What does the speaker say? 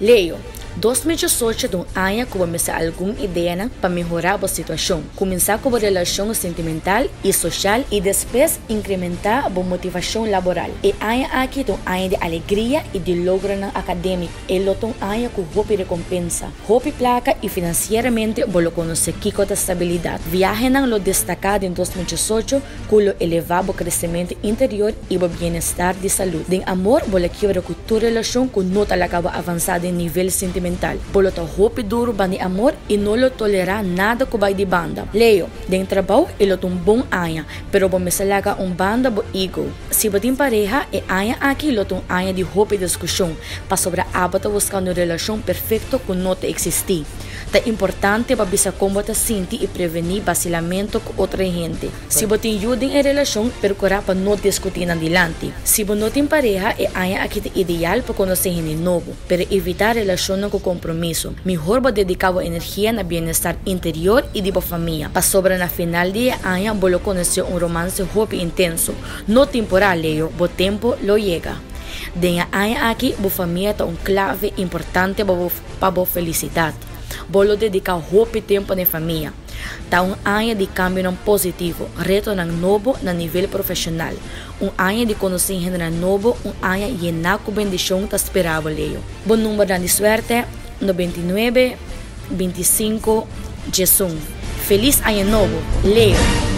Leo, 2018 é um ano que vamos ter alguma ideia para melhorar a situação. Começar com a relação sentimental e social e depois incrementar a motivação laboral. E ano aqui é um ano de alegria e de logro acadêmico. É um ano com hope recompensa, hope placa e financeiramente vou conhecer Kiko da estabilidade. Viagem não lo destacado em 2018 com o elevado crescimento interior e o bem-estar de saúde. De amor, vou quebrar com tua relação com nota acaba avançada em nível sentimental. Bolo ta hope duro bani amor e não lo tolerar nada que vai de banda. Leo, den trabalho ele é um bom anha, pero bom mesalaga banda bo ego. Se botin pareja e anha aqui ele é anha de hope e discussão, para sobre abata buscando relação perfeita que não te existir. É importante para bisa como te sentir e prevenir vacilamento com outra gente. Se botin ajuda em relação, procurar para não discutir adiante. Se botin pareja e anha aqui é ideal para conhecer gente novo, pero evitar relação com compromisso. Melhor vou dedicar a energia na bem-estar interior e de boa família. Para sobre na final de ano, vou conhecer romance hope intenso. No temporal, Leo, o tempo lo chega. Denha ano aqui, boa família é clave importante para a felicidade. Vou dedicar hope e tempo na família. Tá ano de cambio positivo, reto novo na nível profissional. Ano de conhecer gente novo, ano llenar com bendição que esperava, Leo. Bom número de suerte, 99, 25, Jesus. Feliz ano novo, Leo.